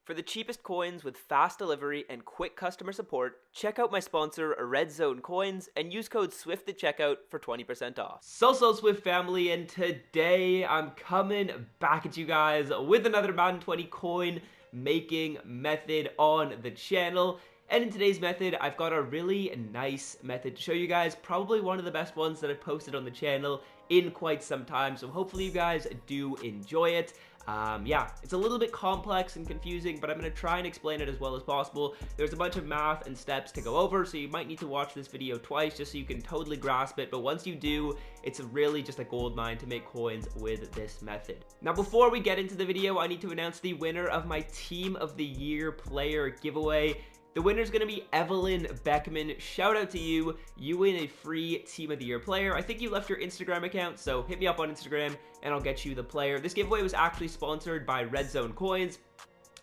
For the cheapest coins with fast delivery and quick customer support, check out my sponsor, Red Zone Coins, and use code SWIFT at checkout for 20% off. So Swift family, and today I'm coming back at you guys with another Madden 20 coin making method on the channel. And in today's method, I've got a really nice method to show you guys, probably one of the best ones that I've posted on the channel in quite some time, so hopefully you guys do enjoy it. Yeah, it's a little bit complex and confusing, but I'm going to try and explain it as well as possible. There's a bunch of math and steps to go over, so you might need to watch this video twice just so you can totally grasp it, but once you do, it's really just a gold mine to make coins with this method. Now, before we get into the video, I need to announce the winner of my Team of the Year player giveaway. The winner is going to be Evelyn Beckman. Shout out to you. You win a free Team of the Year player. I think you left your Instagram account, so hit me up on Instagram and I'll get you the player. This giveaway was actually sponsored by Red Zone Coins.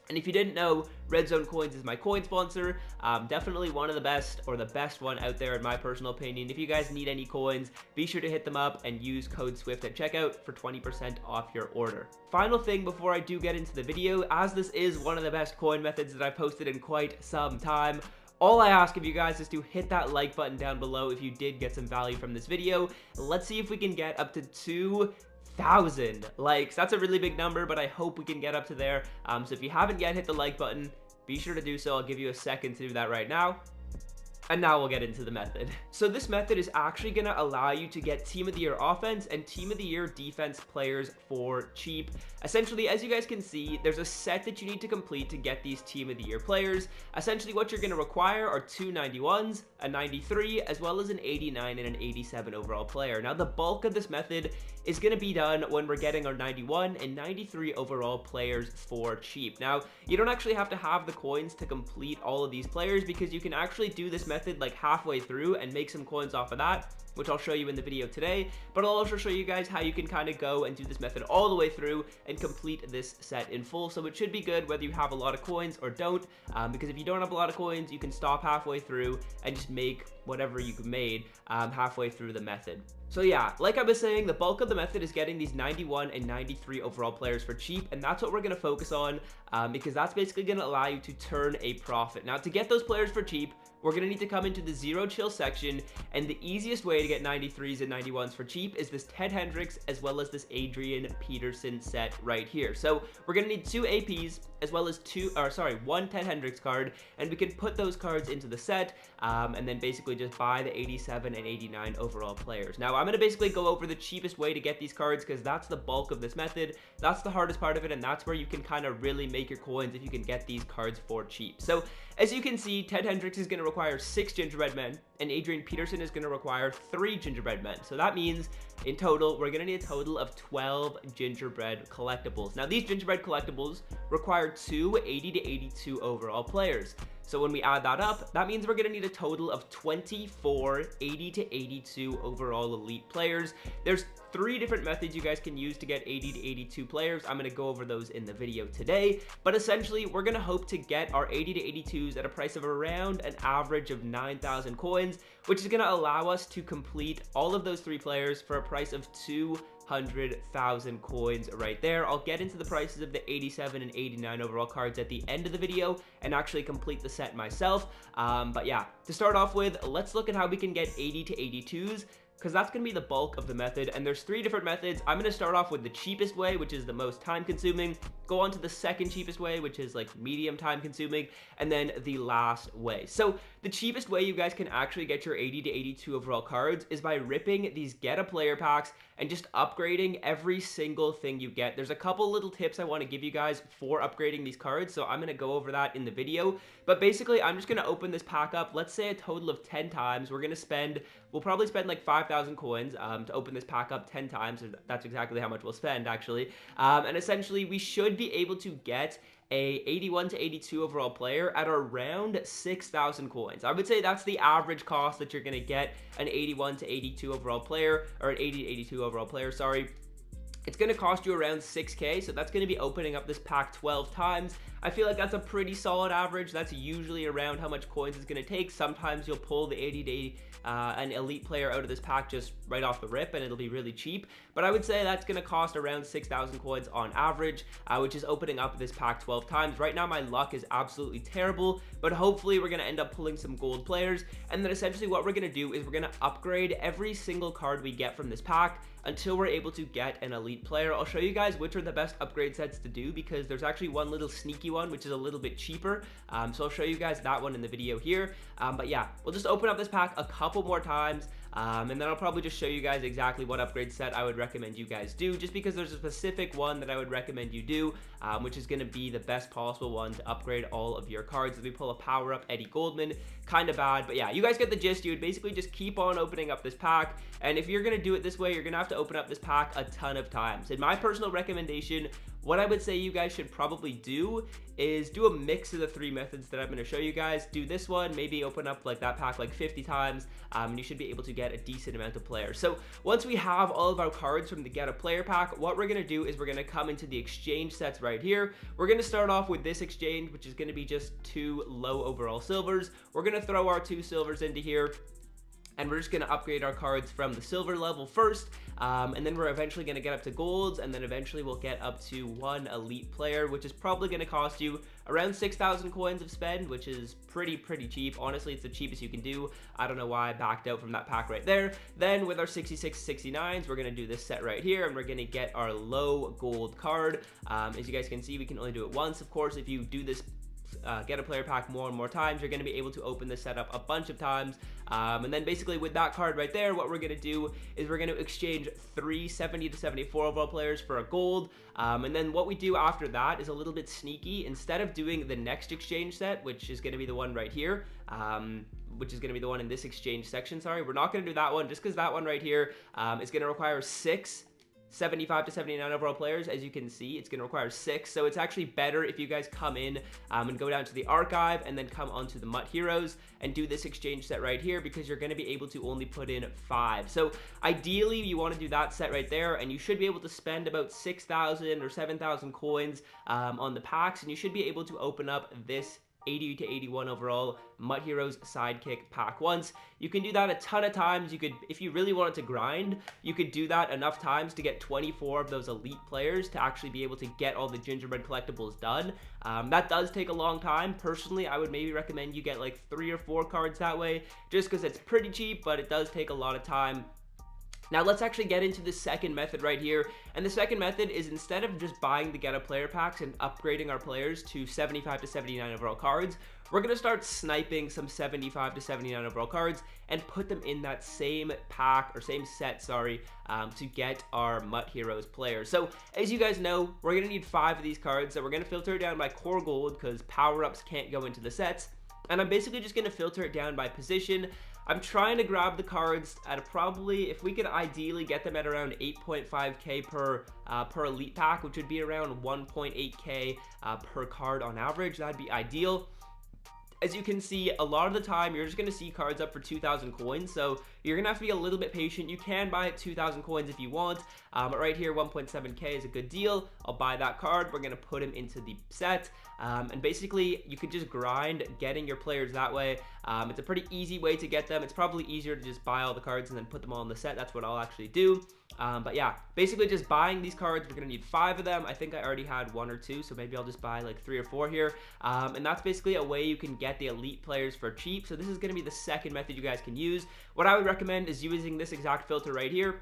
And if you didn't know, Red Zone Coins is my coin sponsor. Definitely one of the best, or the best one out there in my personal opinion. If you guys need any coins, be sure to hit them up and use code SWIFT at checkout for 20% off your order. Final thing before I do get into the video, as this is one of the best coin methods that I've posted in quite some time, all I ask of you guys is to hit that like button down below if you did get some value from this video. Let's see if we can get up to 2,000 likes. That's a really big number, but I hope we can get up to there. So if you haven't yet hit the like button, be sure to do so. I'll give you a second to do that right now. And now we'll get into the method. So this method is actually going to allow you to get Team of the Year offense and Team of the Year defense players for cheap. Essentially, as you guys can see, there's a set that you need to complete to get these Team of the Year players. Essentially, what you're going to require are two 91s, a 93, as well as an 89 and an 87 overall player. Now, the bulk of this method is going to be done when we're getting our 91 and 93 overall players for cheap. Now, you don't actually have to have the coins to complete all of these players, because you can actually do this method like halfway through and make some coins off of that, which I'll show you in the video today. But I'll also show you guys how you can kind of go and do this method all the way through and complete this set in full. So it should be good whether you have a lot of coins or don't, because if you don't have a lot of coins, you can stop halfway through and just make whatever you made halfway through the method. So yeah, like I was saying, the bulk of the method is getting these 91 and 93 overall players for cheap, and that's what we're going to focus on, because that's basically going to allow you to turn a profit. Now, to get those players for cheap, we're going to need to come into the zero chill section, and the easiest way to get 93s and 91s for cheap is this Ted Hendricks as well as this Adrian Peterson set right here. So we're going to need two APs as well as one Ted Hendricks card, and we can put those cards into the set, and then basically just buy the 87 and 89 overall players. Now, I'm going to basically go over the cheapest way to get these cards, because that's the bulk of this method. That's the hardest part of it, and that's where you can kind of really make your coins if you can get these cards for cheap. So as you can see, Ted Hendricks is going to require 6 gingerbread men, and Adrian Peterson is going to require 3 gingerbread men. So that means in total, we're going to need a total of 12 gingerbread collectibles. Now, these gingerbread collectibles require 2 80 to 82 overall players. So when we add that up, that means we're going to need a total of 24 80 to 82 overall elite players. There's 3 different methods you guys can use to get 80 to 82 players. I'm going to go over those in the video today, but essentially we're going to hope to get our 80 to 82s at a price of around an average of 9,000 coins, which is going to allow us to complete all of those 3 players for a price of 200,000 coins right there. I'll get into the prices of the 87 and 89 overall cards at the end of the video and actually complete the set myself. But yeah, to start off with, let's look at how we can get 80 to 82s, because that's going to be the bulk of the method, and there's 3 different methods. I'm going to start off with the cheapest way, which is the most time consuming, go on to the second cheapest way, which is like medium time consuming, and then the last way. So the cheapest way you guys can actually get your 80 to 82 overall cards is by ripping these get a player packs and just upgrading every single thing you get. There's a couple little tips I want to give you guys for upgrading these cards, so I'm going to go over that in the video. But basically, I'm just going to open this pack up, let's say a total of 10 times. We'll probably spend like 5,000 coins to open this pack up 10 times. That's exactly how much we'll spend, actually. And essentially, we should be able to get a 81 to 82 overall player at around 6,000 coins. I would say that's the average cost that you're going to get an 81 to 82 overall player, or an 80 to 82 overall player, sorry. It's going to cost you around 6k, so that's going to be opening up this pack 12 times. I feel like that's a pretty solid average. That's usually around how much coins it's going to take. Sometimes you'll pull the 80 to an elite player out of this pack just right off the rip, and it'll be really cheap. But I would say that's going to cost around 6,000 coins on average, which is opening up this pack 12 times. Right now, my luck is absolutely terrible, but hopefully we're going to end up pulling some gold players. And then essentially what we're going to do is we're going to upgrade every single card we get from this pack until we're able to get an elite player. I'll show you guys which are the best upgrade sets to do, because there's actually one little sneaky one which is a little bit cheaper, so I'll show you guys that one in the video here. But yeah, we'll just open up this pack a couple more times, and then I'll probably just show you guys exactly what upgrade set I would recommend you guys do, just because there's a specific one that I would recommend you do, which is going to be the best possible one to upgrade all of your cards. If we pull a power up Eddie Goldman, kind of bad, but yeah, you guys get the gist. You would basically just keep on opening up this pack, and if you're going to do it this way, you're going to have to open up this pack a ton of times. In my personal recommendation, what I would say you guys should probably do is do a mix of the three methods that I'm going to show you guys. Do this one, maybe open up like that pack like 50 times, and you should be able to get a decent amount of players. So once we have all of our cards from the get a player pack, what we're going to do is we're going to come into the exchange sets right here. We're going to start off with this exchange, which is going to be just 2 low overall silvers. We're going to throw our 2 silvers into here, and we're just going to upgrade our cards from the silver level first, and then we're eventually going to get up to golds, and then eventually we'll get up to 1 elite player, which is probably going to cost you around 6,000 coins of spend, which is pretty cheap. Honestly, it's the cheapest you can do. I don't know why I backed out from that pack right there. Then with our 66 69s, we're going to do this set right here, and we're going to get our low gold card. As you guys can see, we can only do it once. Of course, if you do this get a player pack more and more times, you're going to be able to open this setup a bunch of times, and then basically with that card right there, what we're going to do is we're going to exchange 3 70 to 74 overall players for a gold, and then what we do after that is a little bit sneaky. Instead of doing the next exchange set, which is going to be the one right here, which is going to be the one in this exchange section, sorry, we're not going to do that one just because that one right here is going to require 6 75 to 79 overall players. As you can see, it's going to require 6, so it's actually better if you guys come in and go down to the archive and then come onto the MUT Heroes and do this exchange set right here, because you're going to be able to only put in 5. So ideally you want to do that set right there, and you should be able to spend about 6,000 or 7,000 coins on the packs, and you should be able to open up this 80 to 81 overall MUT Heroes Sidekick pack once. You can do that a ton of times. You could, if you really wanted to grind, you could do that enough times to get 24 of those elite players to actually be able to get all the gingerbread collectibles done. That does take a long time. Personally, I would maybe recommend you get like 3 or 4 cards that way, just because it's pretty cheap, but it does take a lot of time. Now let's actually get into the second method right here, and the second method is, instead of just buying the get a player packs and upgrading our players to 75 to 79 overall cards, we're going to start sniping some 75 to 79 overall cards and put them in that same pack, or same set, sorry, to get our MUT Heroes players. So as you guys know, we're going to need 5 of these cards, so we're going to filter it down by core gold because power-ups can't go into the sets, and I'm basically just going to filter it down by position. I'm trying to grab the cards at probably, if we could ideally get them at around 8.5k per elite pack, which would be around 1.8k per card on average. That'd be ideal. As you can see, a lot of the time you're just going to see cards up for 2,000 coins, so you're going to have to be a little bit patient. You can buy it 2,000 coins if you want, but right here 1.7k is a good deal. I'll buy that card. We're going to put him into the set, and basically you could just grind getting your players that way. It's a pretty easy way to get them. It's probably easier to just buy all the cards and then put them all in the set. That's what I'll actually do. But yeah, basically just buying these cards. We're going to need 5 of them. I think I already had 1 or 2, so maybe I'll just buy like 3 or 4 here. And that's basically a way you can get the elite players for cheap. So this is going to be the second method you guys can use. What I would recommend is using this exact filter right here,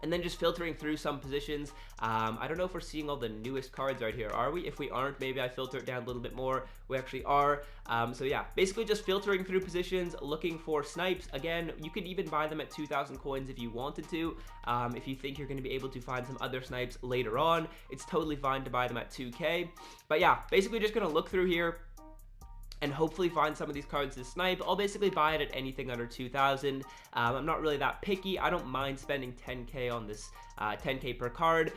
and then just filtering through some positions. I don't know if we're seeing all the newest cards right here, are we? If we aren't, maybe I filter it down a little bit more. We actually are. So yeah, basically just filtering through positions, looking for snipes. Again, you could even buy them at 2,000 coins if you wanted to. If you think you're going to be able to find some other snipes later on, it's totally fine to buy them at 2k. But yeah, basically just going to look through here and hopefully find some of these cards to snipe. I'll basically buy it at anything under 2,000. I'm not really that picky. I don't mind spending 10k on this, 10k per card.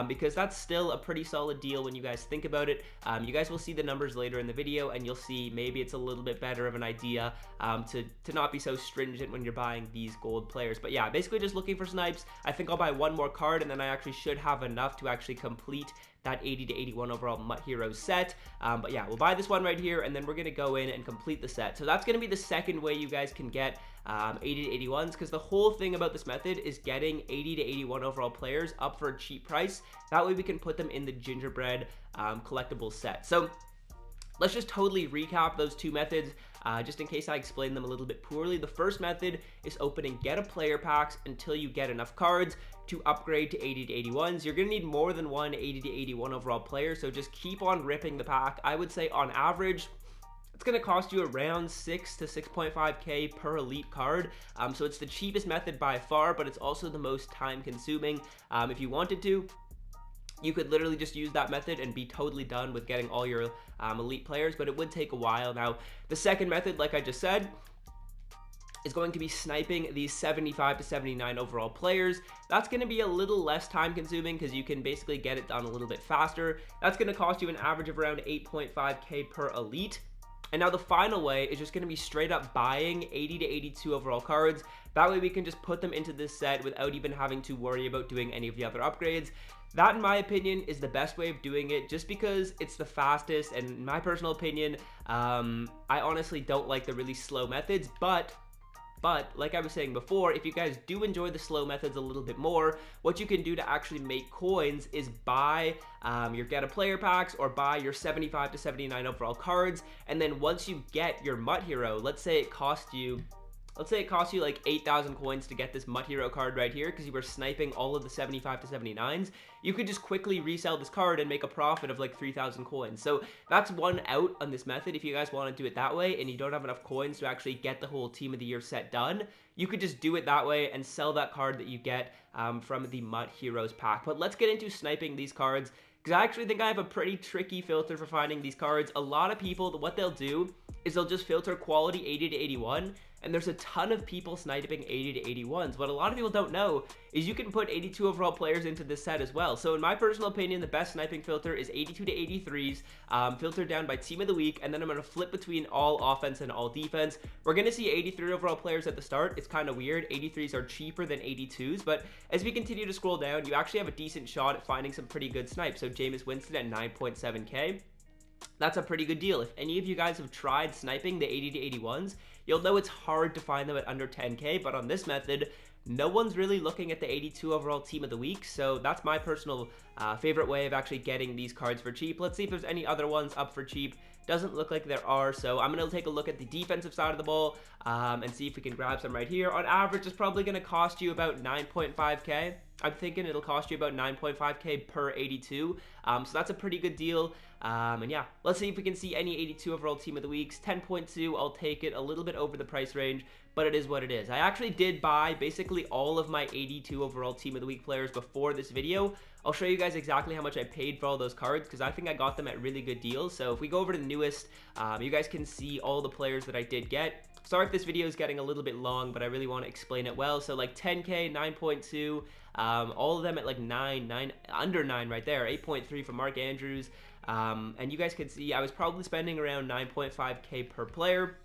because that's still a pretty solid deal when you guys think about it. You guys will see the numbers later in the video, and you'll see maybe it's a little bit better of an idea to not be so stringent when you're buying these gold players. But yeah, basically just looking for snipes. I think I'll buy one more card, and then I actually should have enough to actually complete that 80 to 81 overall MUT Heroes set. But yeah, we'll buy this one right here, and then we're going to go in and complete the set. So that's going to be the second way you guys can get 80 to 81s, because the whole thing about this method is getting 80 to 81 overall players up for a cheap price. That way we can put them in the gingerbread collectibles set. So let's just totally recap those two methods, just in case I explain them a little bit poorly. The first method is opening get a player packs until you get enough cards to upgrade to 80 to 81s. You're going to need more than one 80 to 81 overall player, so just keep on ripping the pack. I would say on average, it's going to cost you around 6 to 6.5k per elite card. So it's the cheapest method by far, but it's also the most time consuming. If you wanted to, you could literally just use that method and be totally done with getting all your elite players, but it would take a while. Now, the second method, like I just said, is going to be sniping these 75 to 79 overall players. That's going to be a little less time consuming because you can basically get it done a little bit faster. That's going to cost you an average of around 8.5k per elite. And now the final way is just going to be straight up buying 80 to 82 overall cards. That way we can just put them into this set without even having to worry about doing any of the other upgrades. That, in my opinion, is the best way of doing it, just because it's the fastest. And in my personal opinion, I honestly don't like the really slow methods, but like I was saying before, if you guys do enjoy the slow methods a little bit more, what you can do to actually make coins is buy your get a player packs or buy your 75 to 79 overall cards, and then once you get your MUT hero, let's say it costs you like 8,000 coins to get this MUT Hero card right here because you were sniping all of the 75 to 79s. You could just quickly resell this card and make a profit of like 3,000 coins. So that's one out on this method. If you guys want to do it that way and you don't have enough coins to actually get the whole Team of the Year set done, you could just do it that way and sell that card that you get from the MUT Heroes pack. But let's get into sniping these cards, because I actually think I have a pretty tricky filter for finding these cards. A lot of people, what they'll do is they'll just filter quality 80 to 81, and there's a ton of people sniping 80 to 81s. What a lot of people don't know is you can put 82 overall players into this set as well. So in my personal opinion, the best sniping filter is 82 to 83s, filtered down by team of the week, and then I'm going to flip between all offense and all defense. We're going to see 83 overall players at the start. It's kind of weird. 83s are cheaper than 82s, but as we continue to scroll down, you actually have a decent shot at finding some pretty good snipes. So Jameis Winston at 9.7k. That's a pretty good deal. If any of you guys have tried sniping the 80 to 81s, you'll know it's hard to find them at under 10k, but on this method, no one's really looking at the 82 overall team of the week, so that's my personal favorite way of actually getting these cards for cheap. Let's see if there's any other ones up for cheap. Doesn't look like there are, so I'm going to take a look at the defensive side of the ball and see if we can grab some right here. On average, it's probably going to cost you about 9.5k. I'm thinking it'll cost you about 9.5k per 82, so that's a pretty good deal. And yeah, let's see if we can see any 82 overall team of the weeks. 10.2, I'll take it, a little bit over the price range, but it is what it is. I actually did buy basically all of my 82 overall team of the week players before this video. I'll show you guys exactly how much I paid for all those cards, because I think I got them at really good deals. So if we go over to the newest, you guys can see all the players that I did get. Sorry if this video is getting a little bit long, but I really want to explain it well. So like 10k, 9.2, all of them at like 9, under 9 right there, 8.3 for Mark Andrews. And you guys can see I was probably spending around 9.5k per player.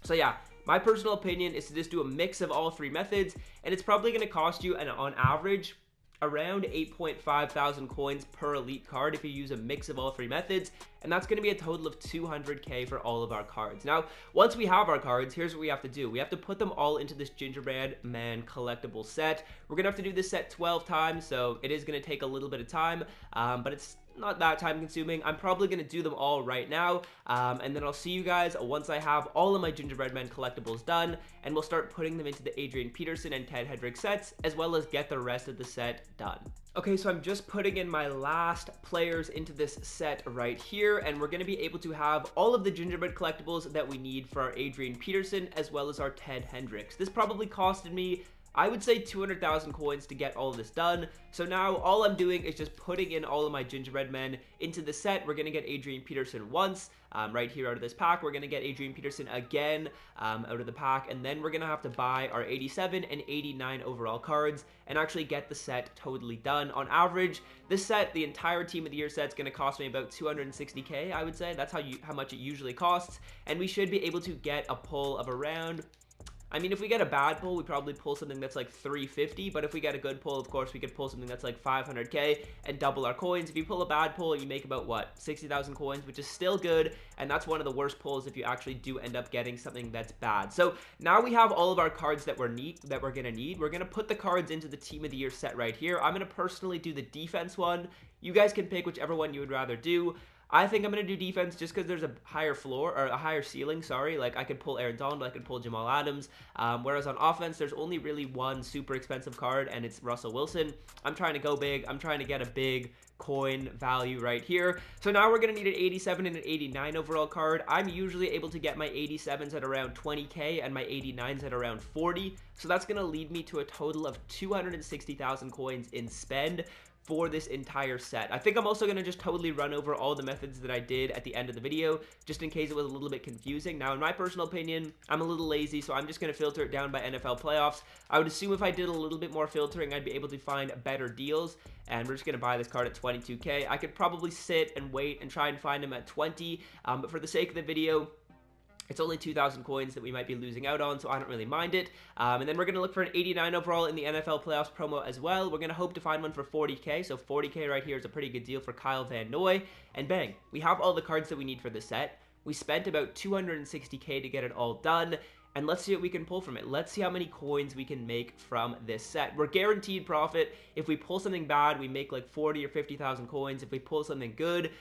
So yeah, my personal opinion is to just do a mix of all three methods, and it's probably going to cost you on average around 8.5 thousand coins per elite card if you use a mix of all three methods, and that's going to be a total of 200k for all of our cards. Now, once we have our cards, here's what we have to do. We have to put them all into this gingerbread man collectible set. We're going to have to do this set 12 times, so it is going to take a little bit of time, but it's not that time consuming. I'm probably going to do them all right now, and then I'll see you guys once I have all of my gingerbread men collectibles done, and we'll start putting them into the Adrian Peterson and Ted Hendricks sets, as well as get the rest of the set done. Okay, so I'm just putting in my last players into this set right here, and we're going to be able to have all of the gingerbread collectibles that we need for our Adrian Peterson, as well as our Ted Hendricks. This probably costed me I would say 200,000 coins to get all of this done. So now all I'm doing is just putting in all of my gingerbread men into the set. We're going to get Adrian Peterson once, right here out of this pack. We're going to get Adrian Peterson again out of the pack, and then we're going to have to buy our 87 and 89 overall cards and actually get the set totally done. On average, this set, the entire Team of the Year set, is going to cost me about 260k, I would say. That's how much it usually costs, and we should be able to get a pull of around, I mean, if we get a bad pull, we probably pull something that's like 350, but if we get a good pull, of course, we could pull something that's like 500k and double our coins. If you pull a bad pull, you make about, what, 60,000 coins, which is still good, and that's one of the worst pulls if you actually do end up getting something that's bad. So now we have all of our cards that we're gonna need. We're gonna put the cards into the Team of the Year set right here. I'm gonna personally do the defense one. You guys can pick whichever one you would rather do. I think I'm going to do defense just because there's a higher floor, or a higher ceiling, sorry. Like, I could pull Aaron Donald, I could pull Jamal Adams, whereas on offense, there's only really one super expensive card, and it's Russell Wilson. I'm trying to go big. I'm trying to get a big coin value right here. So now we're going to need an 87 and an 89 overall card. I'm usually able to get my 87s at around 20k and my 89s at around 40. So that's going to lead me to a total of 260,000 coins in spend for this entire set. I think I'm also going to just totally run over all the methods that I did at the end of the video, just in case it was a little bit confusing. Now, in my personal opinion, I'm a little lazy, so I'm just going to filter it down by NFL playoffs. I would assume if I did a little bit more filtering, I'd be able to find better deals, and we're just going to buy this card at 22k. I could probably sit and wait and try and find him at 20, but for the sake of the video, it's only 2,000 coins that we might be losing out on, so I don't really mind it. And then we're going to look for an 89 overall in the NFL Playoffs promo as well. We're going to hope to find one for 40k, so 40k right here is a pretty good deal for Kyle Van Noy. And bang, we have all the cards that we need for this set. We spent about 260k to get it all done. And let's see what we can pull from it. Let's see how many coins we can make from this set. We're guaranteed profit. If we pull something bad, we make like 40 or 50,000 coins. If we pull something good,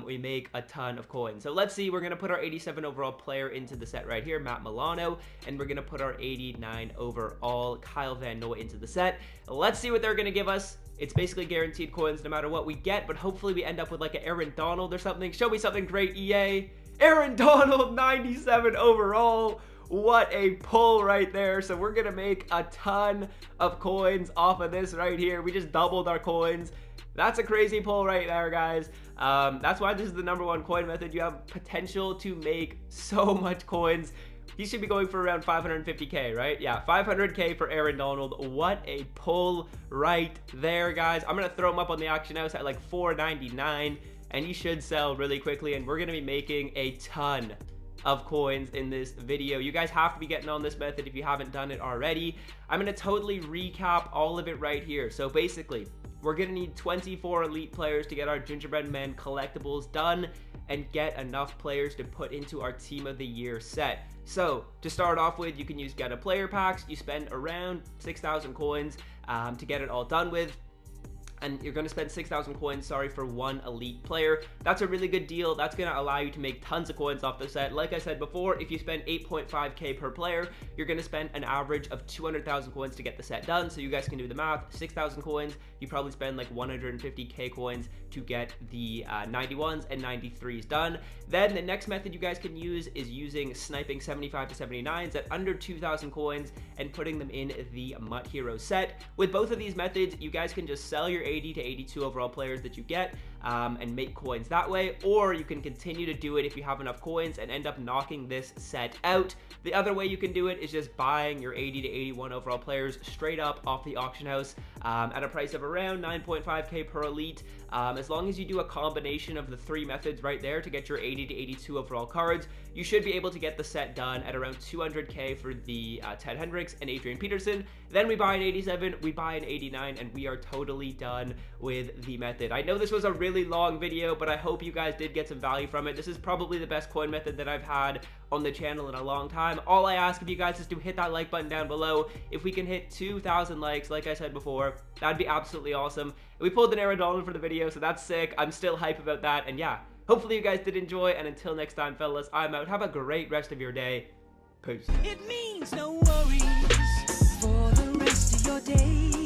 we make a ton of coins. So let's see. We're going to put our 87 overall player into the set right here, Matt Milano. And we're going to put our 89 overall Kyle Van Noy into the set. Let's see what they're going to give us. It's basically guaranteed coins no matter what we get. But hopefully we end up with like an Aaron Donald or something. Show me something great, EA. Aaron Donald, 97 overall. What a pull right there. So we're gonna make a ton of coins off of this right here. We just doubled our coins. That's a crazy pull right there, guys. That's why this is the #1 coin method. You have potential to make so much coins. He should be going for around 550k, right? Yeah, 500k for Aaron Donald. What a pull right there, guys. I'm gonna throw him up on the auction house at like 499, and he should sell really quickly, and we're gonna be making a ton of coins in this video. You guys have to be getting on this method if you haven't done it already. I'm going to totally recap all of it right here. So basically, we're going to need 24 elite players to get our gingerbread men collectibles done and get enough players to put into our Team of the Year set. So to start off with, you can use get a player packs. You spend around 6,000 coins to get it all done with. And you're going to spend 6,000 coins, for one elite player. That's a really good deal. That's going to allow you to make tons of coins off the set. Like I said before, if you spend 8.5k per player, you're going to spend an average of 200,000 coins to get the set done. So you guys can do the math. 6,000 coins, you probably spend like 150k coins to get the 91s and 93s done. Then the next method you guys can use is using sniping 75 to 79s at under 2,000 coins and putting them in the Mutt Hero set. With both of these methods, you guys can just sell your 80 to 82 overall players that you get and make coins that way, or you can continue to do it if you have enough coins and end up knocking this set out. The other way you can do it is just buying your 80 to 81 overall players straight up off the auction house at a price of around 9.5k per elite. As long as you do a combination of the three methods right there to get your 80 to 82 overall cards, you should be able to get the set done at around 200k for the Ted Hendricks and Adrian Peterson. Then we buy an 87, we buy an 89, and we are totally done with the method. I know this was a really long video, but I hope you guys did get some value from it. This is probably the best coin method that I've had on the channel in a long time. All I ask of you guys is to hit that like button down below. If we can hit 2,000 likes, like I said before, that'd be absolutely awesome. We pulled an Aaron Donald for the video, so that's sick. I'm still hype about that, and yeah, hopefully you guys did enjoy, and until next time, fellas, I'm out. Have a great rest of your day. Peace. It means no worries for the rest of your day.